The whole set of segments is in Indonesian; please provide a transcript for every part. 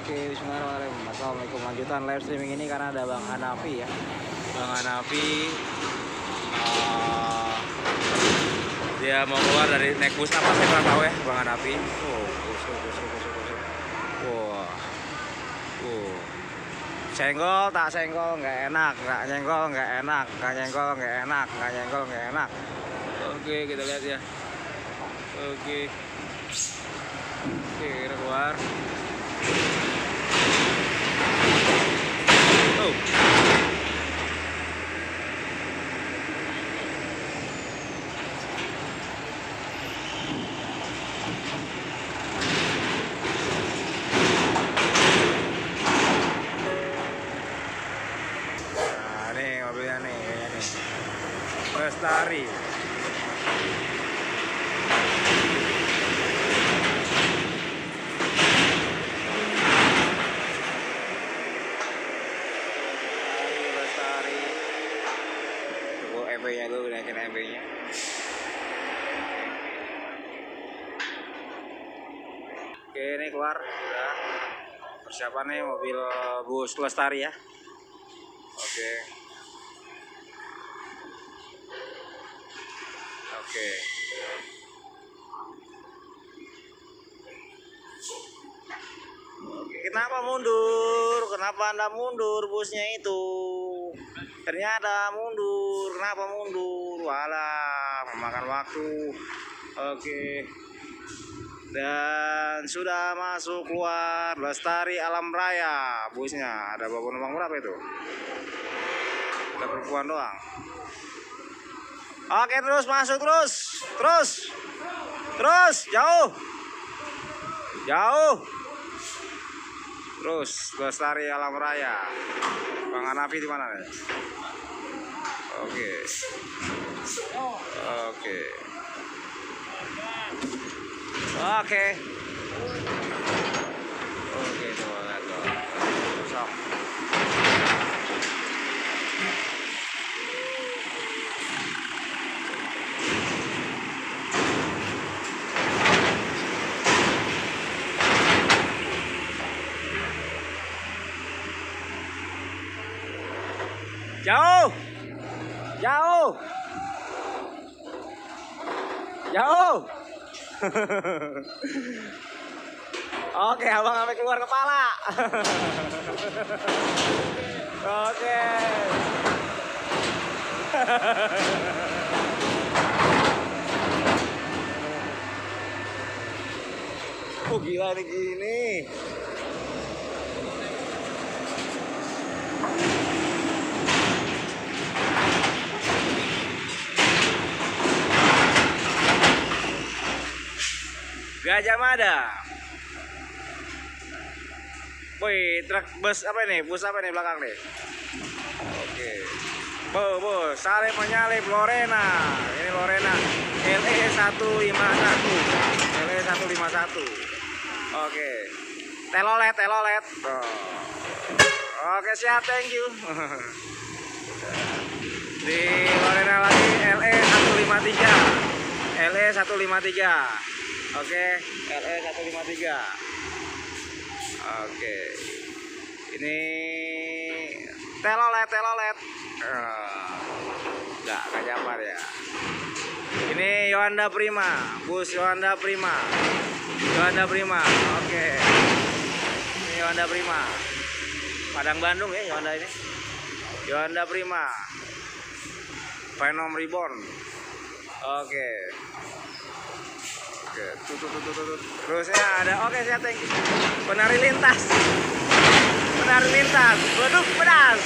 Oke, bismillahirrahmanirrahim. Assalamualaikum. Lanjutan live streaming ini karena ada Bang Hanafi ya. Bang Hanafi dia mau keluar dari naik bus apa saya kurang tahu ya Bang Hanafi. Senggol tak senggol nggak enak, nggak nyenggol nggak enak, nggak nyenggol nggak enak, nggak nyenggol nggak enak. Oke, kita lihat ya. Oke, kita keluar. Oh. Nah, nih mobilnya nih, kayaknya nih. Lestari. MB-nya dulu, naikin MB-nya. Oke, ini keluar udah. Persiapannya mobil bus Lestari ya. Oke. Oke. Oke, kenapa mundur? Kenapa Anda mundur busnya itu? Ternyata mundur. Kenapa mundur? Walah, memakan waktu. Oke. Dan sudah masuk keluar Lestari Alam Raya busnya. Ada bawa penumpang berapa itu? Ada perempuan doang. Oke, terus masuk terus. Terus jauh. Terus Lestari Alam Raya. Bang Hanafi di mana nih? Oke. Tuh, lihat tuh. Sok. Jauh. Oke, abang sampai keluar kepala. Oke. Oh, gila nih gini. Gajah Mada. Woi, truk bus apa nih? Bus apa nih belakang nih? Oke. Salib menyalip Lorena. Ini Lorena LE151. LE151. Oke. Telolet. Oh. Oke, siap, thank you. Di Lorena lagi LE153. Oke, LE153. Oke. Ini telolet. Enggak nyamar ya. Ini Yohanda Prima, bus Yohanda Prima. Oke. Ini Yohanda Prima. Padang Bandung ya Yohanda ini. Yohanda Prima. Venom Reborn. Oke. Terusnya ada, oke, siap, thank you. Penari lintas. Waduh, pedas.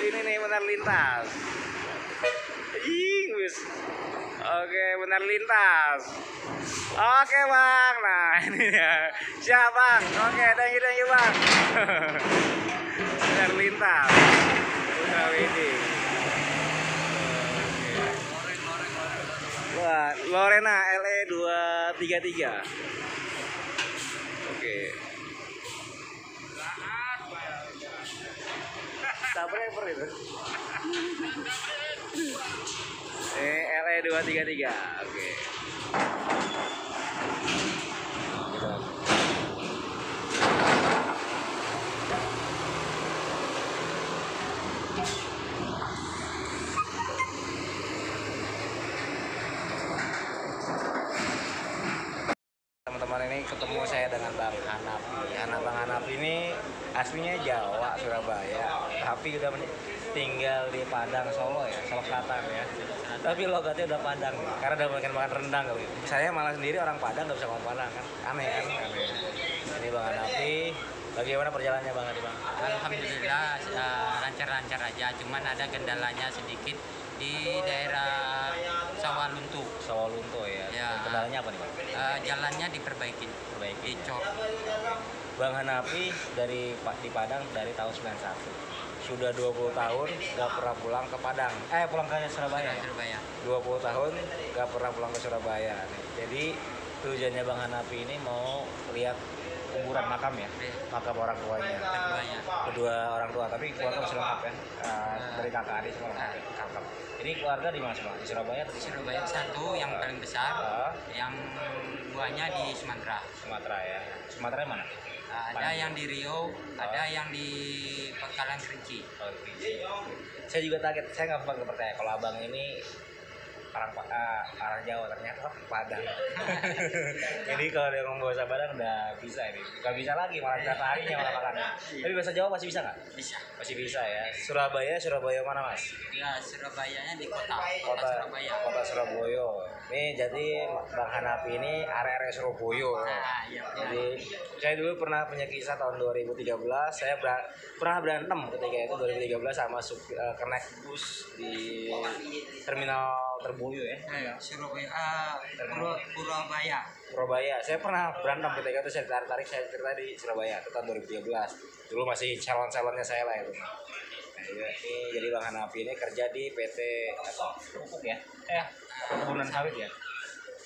Ini nih penari lintas. Oke, penari lintas. Oke, Bang. Nah, ini ya. Siap, Bang. Oke, thank you, Bang. Penari lintas. Udah ini. Lorena LE233. Oke. Sabar itu. LE233. Oke. ketemu saya dengan Bang Hanapi. Bang Hanapi ini aslinya Jawa, Surabaya, tapi udah tinggal di Padang, Solo ya, Solo Selatan ya. Tapi logatnya udah Padang nih, karena udah makan rendang kali. Saya malah sendiri orang Padang nggak bisa ngomong Padang kan, aneh kan? Aneh. Ini Bang Hanapi, bagaimana perjalanannya Bang Hanapi Bang? Alhamdulillah lancar-lancar aja, cuman ada kendalanya sedikit di daerah Sawalunto. Sawalunto ya. Ya. Kendalanya apa nih Bang? Jalannya diperbaiki, dicor. Bang Hanapi di Padang dari tahun 91. Sudah 20 tahun gak pernah pulang ke Padang. Pulang ke Surabaya. Surabaya. 20 tahun gak pernah pulang ke Surabaya. Jadi tujuannya Bang Hanapi ini mau lihat kuburan makam ya, makam orang tuanya. Kedua orang tua, tapi keluarga masih lengkap ya. Dari kakak adik semua lengkap. Jadi keluarga di mana Bang? Di Surabaya atau Di Surabaya satu yang paling besar, yang duanya di Sumatera. Sumatera ya. Sumatera mana? Ada yang di Riau, ada yang di Pangkalan Kerinci. Saya juga kaget, saya nggak percaya kalau abang ini orang Jawa, ternyata Padang. Jadi kalau dia ngomong bahasa Padang udah bisa ini, nggak bisa lagi malah tiap harinya malah makan. Tapi bahasa Jawa masih bisa nggak? Bisa. Masih bisa ya. Surabaya mana Mas? Ya, Surabayanya di kota Surabaya. Kota Surabaya. Ini jadi Bang Hanapi ini area Surabaya. Iya. Jadi saya dulu pernah punya kisah tahun 2013, saya pernah berantem ketika itu 2013 sama kenek bus di terminal Terbuyu ya. Surabaya. Saya pernah berantem ketika itu, saya tarik saya cerita di Surabaya itu tahun 2013. Dulu masih calon-calonnya saya lah itu. Nah, ini jadi Bang Hanapi ini kerja di PT Pupuk ya. Perkebunan sawit ya.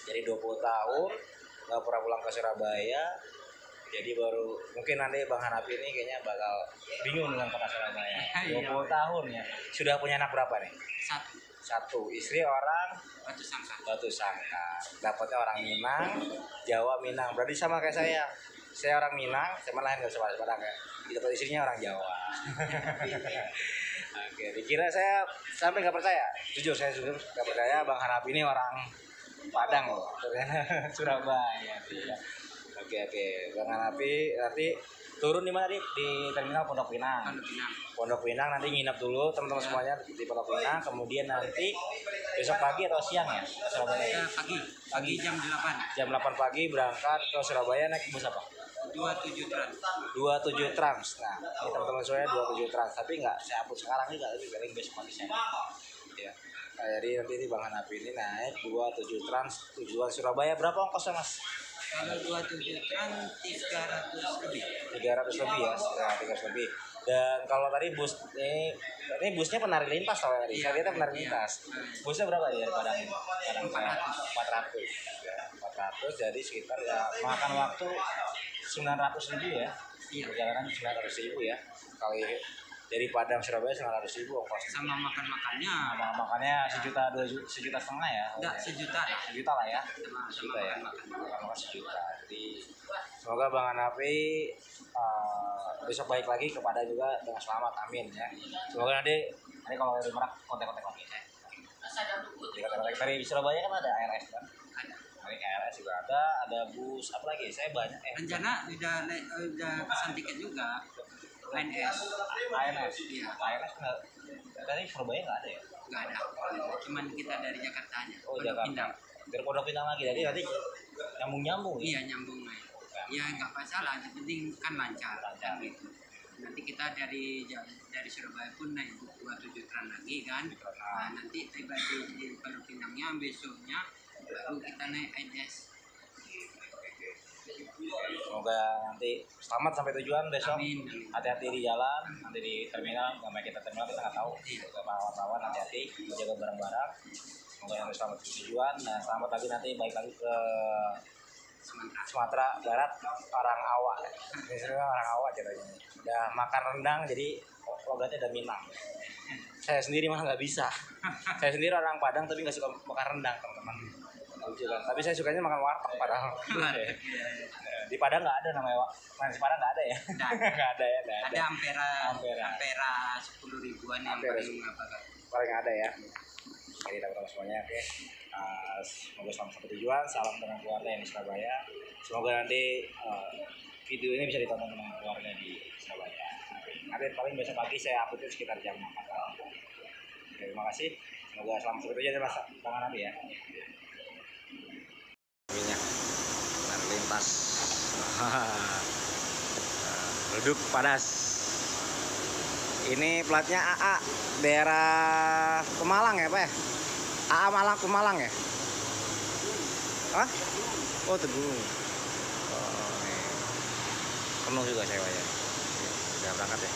Jadi 20 tahun nggak pernah pulang ke Surabaya. Jadi baru mungkin nanti Bang Hanapi ini kayaknya bakal bingung dengan kota Surabaya. 20 tahun ya. Sudah punya anak berapa nih? Satu. Istri orang Batu Sangkar. Dapatnya orang Minang, Jawa Minang. Berarti sama kayak saya. Saya orang Minang, saya lain nggak bisa Padang ya. Dapat istrinya orang Jawa. Oke, dikira saya sampai nggak percaya. Jujur saya juga nggak percaya Bang Hanapi ini orang Padang loh. Ternyata Surabaya. Oke. Bang Hanapi nanti turun di mana di terminal Pondok Pinang. Pondok Pinang nanti nginep dulu teman-teman semuanya di Pondok Pinang. Kemudian nanti besok pagi atau siang ya ke Surabaya? Pagi jam 8. Jam 8 pagi berangkat ke Surabaya naik bus apa? 27 Trans. 27 Trans. Nah, ini teman-teman saya 27 Trans. Tapi nggak saya upload sekarang juga, tapi paling besok pagi saya. Ya. Nah, jadi nanti ini Bang Hanapi ini naik 27 Trans tujuan Surabaya. Berapa ongkosnya Mas? Kalau 27 Trans 300 lebih. 300 lebih ya, 300 lebih. Dan kalau tadi bus ini busnya penari lintas tau ya tadi. Saya lihat penari lintas. Busnya berapa ya Padang? 400. Ya, 400 jadi sekitar ya makan waktu 900 lebih ya. Perjalanan 900 ribu ya. Kali dari Padang Surabaya 900 ribu ongkosnya. Sama makannya. Makannya sejuta setengah ya. Enggak, sejuta lah ya. Sejuta ya. Makan sejuta. Jadi semoga Bang Hanapi besok balik lagi kepada juga dengan selamat, amin ya. Semoga nanti kalau di Merak kontak-kontak lagi ya. Dari Surabaya kan ada ARS kan? Ada ARS juga ada bus apa lagi? Saya banyak rencana udah pesan tiket juga. ANS. Iya. ANS dari Surabaya nggak ada ya? Nggak ada. Cuman kita dari Jakarta aja. Jakarta. Dari Pondok Pinang lagi. Jadi nanti nyambung. Iya, nyambung. Ya nggak masalah, yang penting kan lancar. Gitu. Nanti kita dari Surabaya pun naik 27 Trans lagi kan. Nah, nanti tiba di Pondok Pinangnya besoknya baru kita naik ANS. Semoga nanti selamat sampai tujuan besok. Amin. Hati-hati di jalan, nanti di terminal, sampai kita terminal kita nggak tahu. Kawan-kawan hati-hati, jaga barang-barang. Semoga yang selamat tujuan. Nah, selamat lagi nanti balik lagi ke Sumatera Barat, orang Awak. Misalnya orang Awak jadinya. Udah makan rendang jadi logatnya udah Minang. Saya sendiri malah nggak bisa. Saya sendiri orang Padang tapi nggak suka makan rendang teman-teman. Tapi saya sukanya makan warteg padahal. Di Padang nggak ada namanya nasi Padang nggak ada ya? Nggak ada ya. Ada Ampera 10 ribuan yang paling ada ya. Jadi teman-teman semuanya oke. Semoga selamat sampai tujuan. Salam dengan keluarga yang di Surabaya. Semoga nanti video ini bisa ditonton dengan keluarga di Surabaya. Nanti paling besok pagi saya upload sekitar jam 4. Oke, terima kasih. Semoga selamat sampai tujuan ya Mas. Tangan nanti ya. Minyak lalu lintas. Duduk padas. Ini platnya AA daerah Pemalang ya Pak ya? AA Malang Pemalang ya? Hah? Oh Teguh. Oh, nih. Penuh juga sewanya. Udah berangkat ya.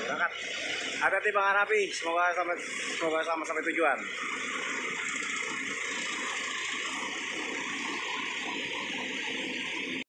Berangkat. Hati-hati Bang Hanafi, semoga sampai tujuan.